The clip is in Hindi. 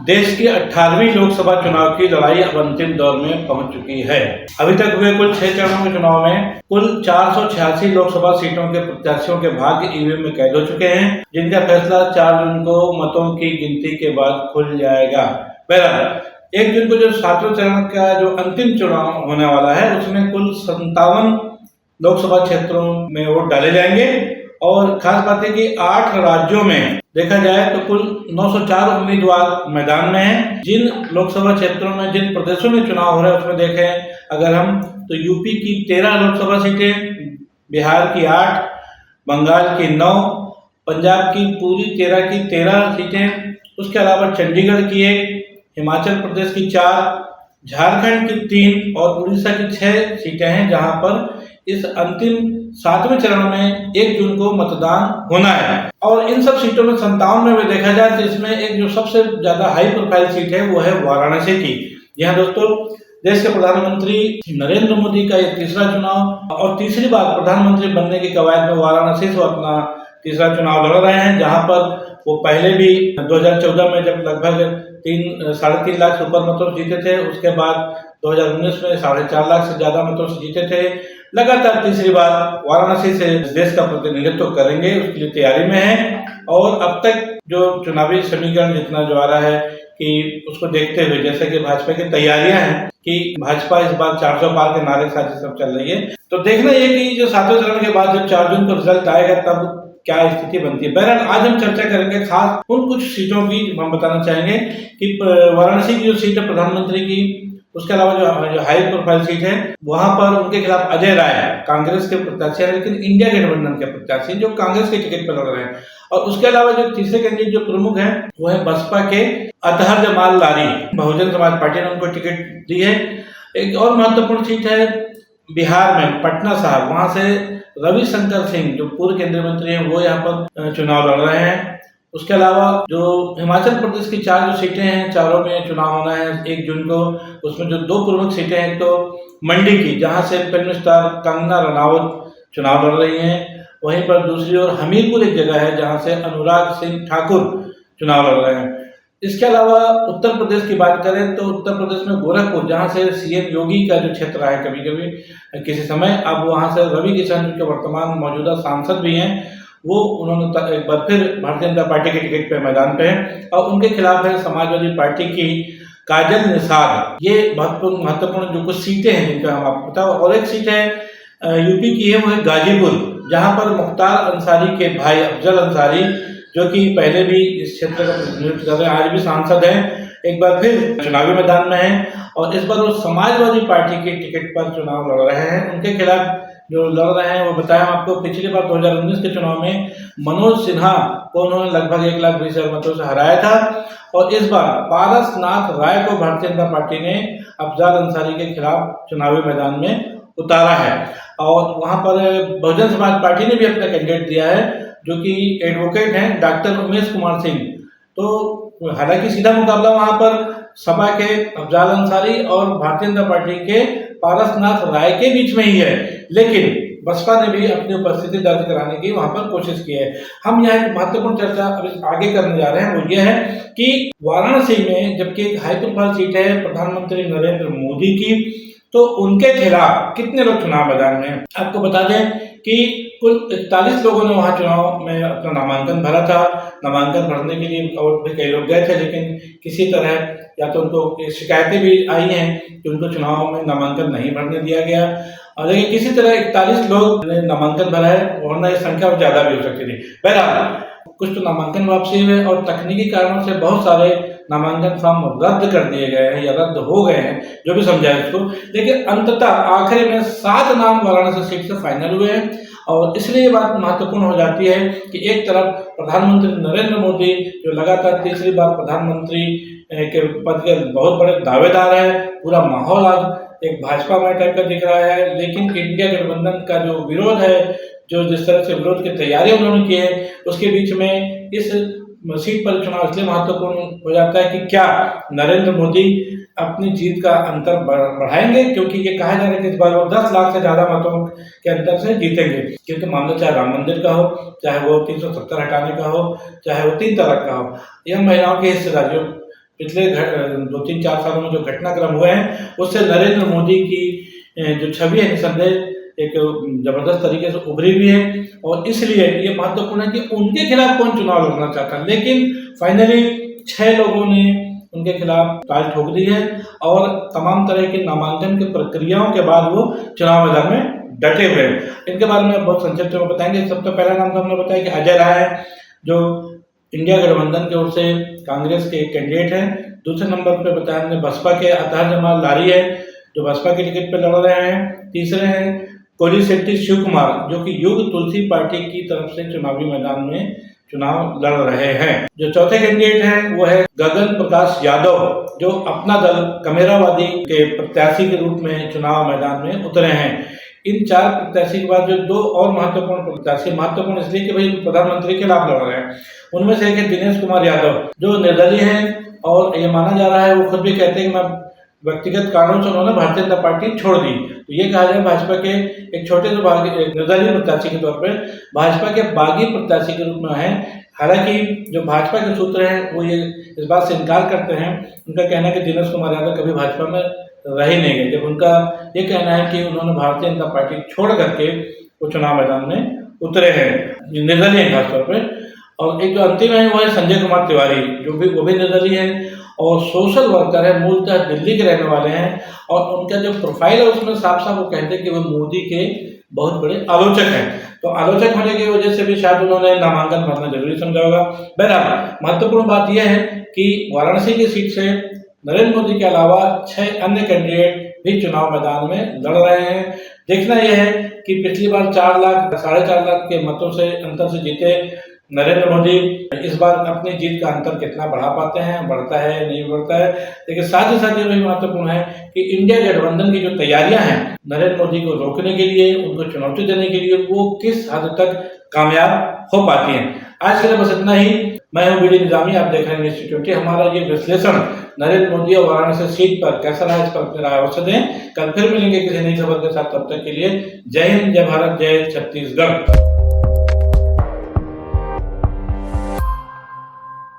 देश की 18वीं लोकसभा चुनाव की लड़ाई अब अंतिम दौर में पहुंच चुकी है। अभी तक हुए कुल 6 चरणों के चुनाव में कुल 486 लोकसभा सीटों के प्रत्याशियों के भाग्य ईवीएम में कैद हो चुके हैं, जिनका फैसला 4 जून को मतों की गिनती के बाद खुल जाएगा। बहरहाल 1 जून को जो 7वें चरण का जो अंतिम चुनाव होने वाला है, उसमें कुल 57 लोकसभा क्षेत्रों में वोट डाले जाएंगे और खास बात है कि 8 राज्यों में देखा जाए तो कुल 904 उम्मीदवार मैदान में हैं। जिन लोकसभा क्षेत्रों में, जिन प्रदेशों में चुनाव हो रहा है, उसमें देखें अगर हम तो यूपी की 13 लोकसभा सीटें, बिहार की 8, बंगाल की 9, पंजाब की पूरी 13 की 13 सीटें, उसके अलावा चंडीगढ़ की 1, हिमाचल प्रदेश की 4, झारखंड की 3 और उड़ीसा की 6 सीटें हैं, जहां पर इस अंतिम 7वें चरण में 1 जून को मतदान होना है। और इन सब सीटों में 57 में देखा जाए तो इसमें एक जो सबसे ज्यादा हाई प्रोफाइल सीट है वो है वाराणसी की। यहाँ दोस्तों देश के प्रधानमंत्री नरेंद्र मोदी का ये तीसरा चुनाव और तीसरी बार प्रधानमंत्री बनने की कवायद में वाराणसी से अपना तीसरा चुनाव लड़ रहे हैं, जहां पर वो पहले भी 2014 में जब लगभग 3-3.5 लाख से ऊपर मतों से जीते थे, उसके बाद 2019 में 4.5 लाख से ज्यादा मतों से जीते थे। लगातार तीसरी बार वाराणसी से देश का प्रतिनिधित्व करेंगे, उसके लिए तैयारी में है। और अब तक जो चुनावी समीकरण जितना जो आ रहा है कि उसको देखते हुए जैसे कि भाजपा की तैयारियां हैं कि भाजपा इस बार 400 पार के नारे के साथ सब चल रही है, तो देखना ये कि जो 7वें चरण के बाद जब 4 जून को रिजल्ट आएगा तब क्या स्थिति बनती है। बहरहाल आज हम चर्चा करेंगे खास उन कुछ सीटों की। हम बताना चाहेंगे कि वाराणसी की जो सीट है प्रधानमंत्री की, उसके अलावा जो हाई प्रोफाइल सीट है वहां पर उनके खिलाफ अजय राय कांग्रेस के प्रत्याशी है, लेकिन इंडिया गठबंधन के प्रत्याशी जो कांग्रेस के टिकट पर लड़ रहे हैं। और उसके अलावा जो तीसरे कैंडिडेट जो प्रमुख है वो है बसपा के अतहर जमाल लारी, बहुजन समाज पार्टी ने उनको टिकट दी है। एक और महत्वपूर्ण सीट है बिहार में पटना साहब, वहां से रविशंकर सिंह जो पूर्व केंद्रीय मंत्री हैं वो यहाँ पर चुनाव लड़ रहे हैं। उसके अलावा जो हिमाचल प्रदेश की 4 जो सीटें हैं, चारों में चुनाव होना है 1 जून को। उसमें जो 2 प्रमुख सीटें हैं, तो मंडी की जहां से फिल्म स्टार कंगना रनावत चुनाव लड़ रही हैं, वहीं पर दूसरी ओर हमीरपुर एक जगह है जहां से अनुराग सिंह ठाकुर चुनाव लड़ रहे हैं। इसके अलावा उत्तर प्रदेश की बात करें तो उत्तर प्रदेश में गोरखपुर, जहां से सीएम योगी का जो क्षेत्र रहा है कभी कभी किसी समय, अब वहां से रवि किशन जो वर्तमान मौजूदा सांसद भी हैं, वो उन्होंने एक बार फिर भारतीय जनता पार्टी के टिकट पे मैदान पे हैं और उनके खिलाफ है समाजवादी पार्टी की काजल निसार। ये महत्वपूर्ण जो कुछ सीटें हैं जिनका हम आपको बताओ। और एक सीट है यूपी की है, वो है गाजीपुर, जहां पर मुख्तार अंसारी के भाई अफजल अंसारी जो कि पहले भी इस क्षेत्र का प्रतिनिधित्व कर रहे हैं, आज भी सांसद हैं, एक बार फिर चुनावी मैदान में हैं और इस बार वो समाजवादी पार्टी के टिकट पर चुनाव लड़ रहे हैं। उनके खिलाफ जो लड़ रहे हैं वो बताया हम आपको, पिछली बार 2019 के चुनाव में मनोज सिन्हा को उन्होंने लगभग 1,20,000 मतों से हराया था और इस बार पारसनाथ राय को भारतीय जनता पार्टी ने अफजल अंसारी के खिलाफ चुनावी मैदान में उतारा है। और वहां पर बहुजन समाज पार्टी ने भी अपना कैंडिडेट दिया है जो कि एडवोकेट हैं डॉक्टर उमेश कुमार सिंह। तो हालांकि सीधा मुकाबला वहां पर सपा के अफजल अंसारी और भारतीय जनता पार्टी के पारसनाथ राय के बीच में ही है, लेकिन बसपा ने भी अपनी उपस्थिति दर्ज कराने की वहां पर कोशिश की है। हम यहाँ एक महत्वपूर्ण चर्चा आगे करने जा रहे हैं, वो ये है कि वाराणसी में जबकि एक हाई प्रोफाइल सीट है प्रधानमंत्री नरेंद्र मोदी की, तो उनके खिलाफ कितने लोग चुनाव मैदान में हैं। आपको बता दें कि कुल 41 लोगों ने वहां चुनाव में अपना नामांकन भरा था। नामांकन भरने के लिए और भी कई लोग गए थे, लेकिन किसी तरह या तो उनको शिकायतें भी आई हैं कि उनको चुनाव में नामांकन नहीं भरने दिया गया, लेकिन किसी तरह 41 लोग ने नामांकन भरा है, वरना ये संख्या ज्यादा भी हो सकती थी। बहरहाल कुछ तो नामांकन वापसी हुए और तकनीकी कारणों से बहुत सारे नामांकन फॉर्म रद्द कर दिए गए हैं या रद्द हो गए हैं, जो भी समझाए उसको, लेकिन अंततः आखिरी में 7 नाम वाराणसी सीट से फाइनल हुए हैं। और इसलिए ये बात महत्वपूर्ण हो जाती है कि एक तरफ प्रधानमंत्री नरेंद्र मोदी जो लगातार तीसरी बार प्रधानमंत्री के पद के बहुत बड़े दावेदार है, पूरा माहौल आज एक भाजपा में टाइप का दिख रहा है, लेकिन इंडिया गठबंधन का जो विरोध है, जो जिस तरह से विरोध की तैयारी उन्होंने की है, उसके बीच में इस सीट पर चुनाव इसलिए महत्वपूर्ण हो जाता है कि क्या नरेंद्र मोदी अपनी जीत का अंतर बढ़ाएंगे, क्योंकि ये कहा जा रहा है कि इस बार वो 10 लाख से ज्यादा मतों के अंतर से जीतेंगे, क्योंकि मामला चाहे राम मंदिर का हो, चाहे वो 370 हटाने का हो, चाहे वो 3 तलाक का हो, या महिलाओं की हिस्सेदारी पिछले 2-3-4 सालों में जो घटनाक्रम हुए हैं उससे नरेंद्र मोदी की जो छवि है निसंदेह एक जबरदस्त तरीके से उभरी भी है और इसलिए ये महत्वपूर्ण है कि उनके खिलाफ कौन चुनाव लड़ना चाहता है। लेकिन फाइनली 6 लोगों ने उनके खिलाफ ताल ठोक दी है और तमाम तरह के नामांकन की प्रक्रियाओं के बाद वो चुनाव मैदान में डटे हुए हैं। इनके बारे में बहुत संक्षिप्त में बताएंगे। सबसे पहला नाम तो हमने बताया कि अजय राय है, जो इंडिया गठबंधन की ओर से कांग्रेस के कैंडिडेट हैं। दूसरे नंबर पर बताया हमने बसपा के अतहर जमाल लारी है, जो बसपा के टिकट पर लड़ रहे हैं। तीसरे हैं कोलीशेट्टी शिव कुमार, जो कि युग तुलसी पार्टी की तरफ से चुनावी मैदान में चुनाव लड़ रहे हैं। जो चौथे कैंडिडेट हैं वो है गगन प्रकाश यादव, जो अपना दल कमेरावादी के प्रत्याशी के रूप में चुनाव मैदान में उतरे हैं। इन 4 प्रत्याशी के बाद जो 2 और महत्वपूर्ण प्रत्याशी, महत्वपूर्ण इसलिए कि भाई प्रधानमंत्री के खिलाफ लड़ रहे हैं, उनमें से एक है दिनेश कुमार यादव, जो निर्दलीय हैं और ये माना जा रहा है, वो खुद भी कहते हैं कि मैं व्यक्तिगत कारणों से उन्होंने भारतीय जनता पार्टी छोड़ दी। तो ये कहा जाए भाजपा के एक छोटे से निर्दलीय प्रत्याशी के तौर पर भाजपा के बागी प्रत्याशी के रूप में है। हालांकि जो भाजपा के सूत्र हैं वो ये इस बात से इनकार करते हैं। उनका कहना है कि दिनेश कुमार यादव कभी भाजपा में रह ही नहीं गए। जब उनका ये कहना है कि उन्होंने भारतीय जनता पार्टी छोड़ करके वो चुनाव मैदान में उतरे हैं, निर्दलीय हैं खासतौर पर। और एक जो अंतिम है वो है संजय कुमार तिवारी, वो भी निर्दलीय है और सोशल वर्कर है, मूलतः दिल्ली के रहने वाले हैं। और उनका जो प्रोफाइल है उसमें साफ साफ वो कहते हैं कि वो मोदी के बहुत बड़े आलोचक हैं। तो आलोचक होने की वजह से भी शायद उन्होंने नामांकन भरना जरूरी समझा होगा। बहरहाल महत्वपूर्ण बात यह है कि वाराणसी की सीट से नरेंद्र मोदी के अलावा 6 अन्य कैंडिडेट भी चुनाव मैदान में लड़ रहे हैं। देखना यह है कि पिछली बार 4 लाख 4.5 लाख के मतों से अंतर से जीते नरेंद्र मोदी इस बार अपनी जीत का अंतर कितना बढ़ा पाते हैं, बढ़ता है नहीं बढ़ता है। लेकिन साथ ही साथ ये भी महत्वपूर्ण है कि इंडिया गठबंधन की जो तैयारियां हैं नरेंद्र मोदी को रोकने के लिए, उनको चुनौती देने के लिए, वो किस हद तक कामयाब हो पाती हैं। आज के लिए बस इतना ही। मैं हूँ बीडी निजामी, आप देख रहे हैं न्यूज़ 20। हमारा ये विश्लेषण नरेंद्र मोदी और वाराणसी सीट पर कैसा रहा, इस पर अपनी राय अवश्य दें। कल फिर मिलेंगे किसी नई खबर के साथ। तब तक के लिए जय हिंद, जय भारत, जय छत्तीसगढ़।